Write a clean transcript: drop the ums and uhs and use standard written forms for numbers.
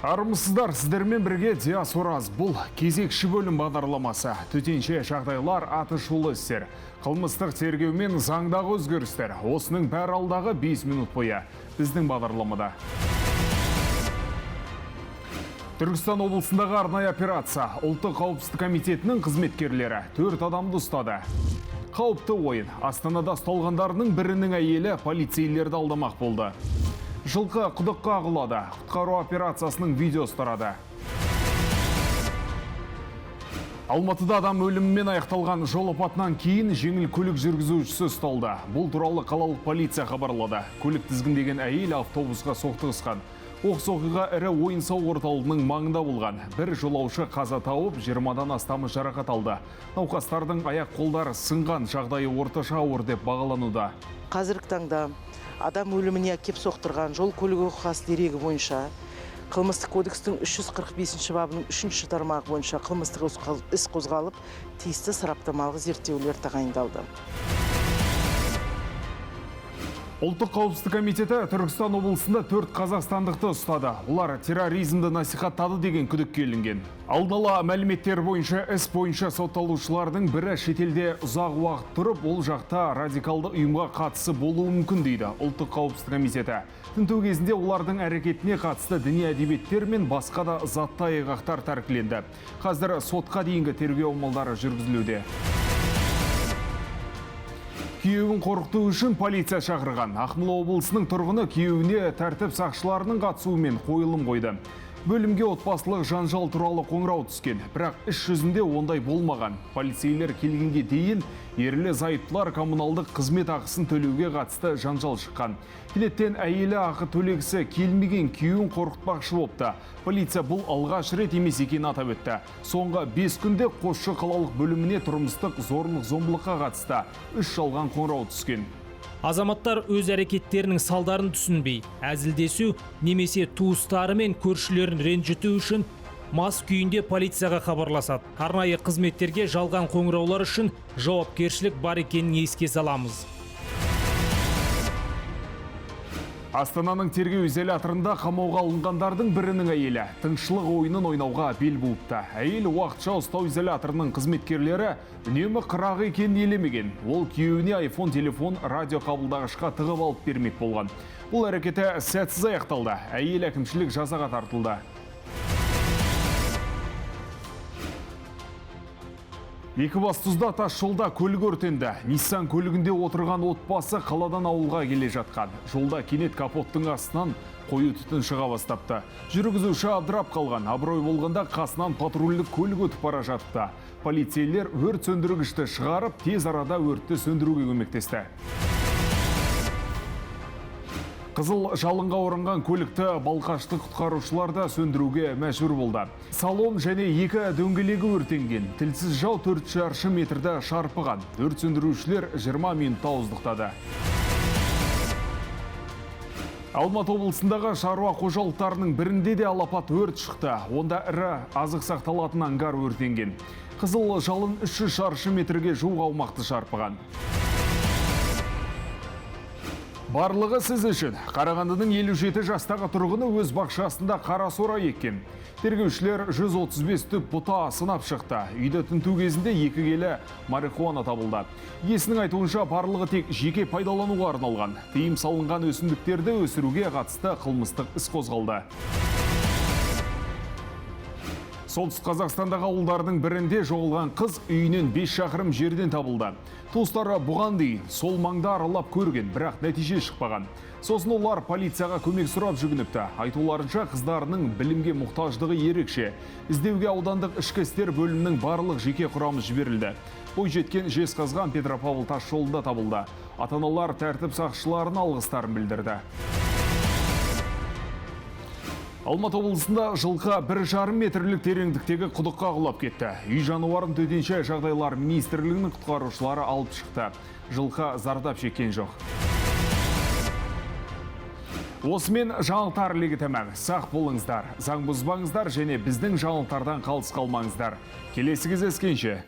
Армысыздар, сіздермен бірге Диас Ораз. Бұл кезекші бөлім бағдарламасы. Төтенше жағдайлар, атышулы істер, қылмыстық тергеу мен заңдағы өзгерістер. Осының бәрі алдағы 5 минут бойы біздің бағдарламада. Түркістан облысындағы арнайы операция. Ұлттық қауіпсіздік комитетінің қызметкерлері 4 адамды ұстады. Қауіпті ойын. Астанада ұсталғандарының бірінің әйелі полицейлерді алдамақ болды. Жылқы құдыққа ағылады. Құтқару операциясының видеосы тарады. Алматыда адам өлімімен аяқталған жол апатынан кейін жеңіл көлік жүргізушісі ұсталды. Бұл туралы қалалық полиция хабарлады. Көлік тізгіндеген әйел автобусқа соқтығысқан. Оқыс оқиға ірі ойын-сауық орталығының маңында болған. Бір жолаушы қаза тауып, 20-дан астамы жарақат алды. Науқастардың аяқ-қолдары сынған, жағдайы орташа ауыр деп бағалануда. Қазіргі таңда адам өліміне әкеп соқтырған жол көлік оқиғасы дерегі бойынша қылмыстық кодекстің 345 бабының 3 тармағы бойынша қылмыстық іс қозғалып, тиісті сараптамалық зерттеулер тағайындалды. Ұлттық қауіпсіздік комитеті Түркістан облысында 4 қазақстандықты ұстады. Олар терроризмді насихаттады деген күдікке ілінген. Алдын-ала мәліметтер бойынша іс бойынша сотталушылардың бірі шетелде ұзақ уақыт тұрып, ол жақта радикалды ұйымға қатысы болуы мүмкін дейді Ұлттық қауіпсіздік комитеті. Тінту кезінде олардың әрекетіне қатысты діни әдебиеттер мен басқа да затты айғақтар тәркіленді. Қазір сотқа дейінгі тергеу амалдары жүргізілуде. Күйеуін қорқыту үшін полиция шақырған. Ақмола облысының тұрғыны күйеуіне тәртіп сақшыларының қатысуымен қойылым қойды. Бөлімге отбасылық жанжал туралы қоңырау түскен, бірақ іс жүзінде ондай болмаған. Полицейлер келгенге дейін ерлі зайыптылар коммуналдық қызмет ақысын төлеуге қатысты жанжал шыққан. Кенеттен әйелі ақы төлегісі келмеген күйеуін қорқытпақшы болыпты. Полиция бұл алғаш рет емес екенін атап өтті. Соңғы 5 күнде Қосшы қалалық бөліміне тұрмыстық зорлық-зомбылыққа қатысты 3 жалған қоңырау түскен. Азаматтар өз әрекеттерінің салдарын түсінбей, әзілдесу немесе туыстары мен көршілерін ренжіту үшін мас күйінде полицияға хабарласады. Арнайы қызметтерге жалған қоңыраулар үшін жауапкершілік бар екенін еске саламыз. Астананың тергеу изоляторында қамауға алынғандардың бірінің әйелі тыңшылық ойынын ойнауға бел буыпты. Әйел уақытша ұстау изоляторының қызметкерлері үнемі қырағы екенін елемеген. Ол күйеуіне iPhone телефон радио қабылдағышқа тығып алып бермек болған. Бұл әрекеті сәтсіз аяқталды. Әйел әкімшілік жазаға тартылды. Екібастұзда тас жолда көлік өртенді. Nissan көлігінде отырған отбасы қаладан ауылға келе жатқан. Жолда кенет капоттың астынан қою түтін шыға бастапты. Жүргізуші абдырап қалған. Абырой болғанда қасынан патрульдік көлік өтіп бара жатыпты. Полицейлер өрт сөндіргішті шығарып, тез арада өртті сөндіруге көмектесті. Қызыл жалынға орынған көлікті балқашты құтқарушылар да сөндіруге мәжбүр болды. Салон және 2 дөңгелегі өртенген. Тілсіз жау 4 шаршы метрді шарпыған. Өрт сөндірушілер 20 минутта ауыздықтады. Алматы облысындағы шаруа қожалықтарының бірінде де алапат өрт шықты. Онда ірі азық сақталатын ангар өртенген. Қызыл жалын 3 шаршы метрге жуық аумақты шарпыған. Барлығы сіз үшін. Қарағандының 57 жастағы тұрғыны өз бақшасында қара сора еккен. Тергеушілер 135 түп бұта сынап шықты. Үйді тінту кезінде 2 келі марихуана табылды. Иесінің айтуынша барлығы тек жеке пайдалануға арналған. Тыйым салынған өсімдіктерді өсіруге қатысты қылмыстық іс қозғалды. Солтүстік Қазақстандағы ауылдардың бірінде жоғалған қыз үйінен 5 шақырым жерден табылды. Туыстары бұған дейін сол маңда аралап көрген, бірақ нәтиже шықпаған. Сосын олар полицияға көмек сұрап жүгініпті. Айтуларынша қыздарының білімге мұқтаждығы ерекше. Іздеуге аудандық ішкі істер бөлімінің барлық жеке құрамы жіберілді. Бойжеткен Жезқазған Петропавл тас жолында табылды. Ата-аналар тәртіп сақшыларына алғыстарын білдірді. Алматы облысында жылқы 1,5 метрлік тереңдіктегі құдыққа құлап кетті. Үй жануарын төтенше жағдайлар министрлігінің құтқарушылары алып шықты. Жылқы зардап шеккен жоқ. Осымен жаңалықтар легі тәмам. Сақ болыңыздар, заң бұзбаңыздар және біздің жаңалықтардан қалыс қалмаңыздар. Келесі кездескенше.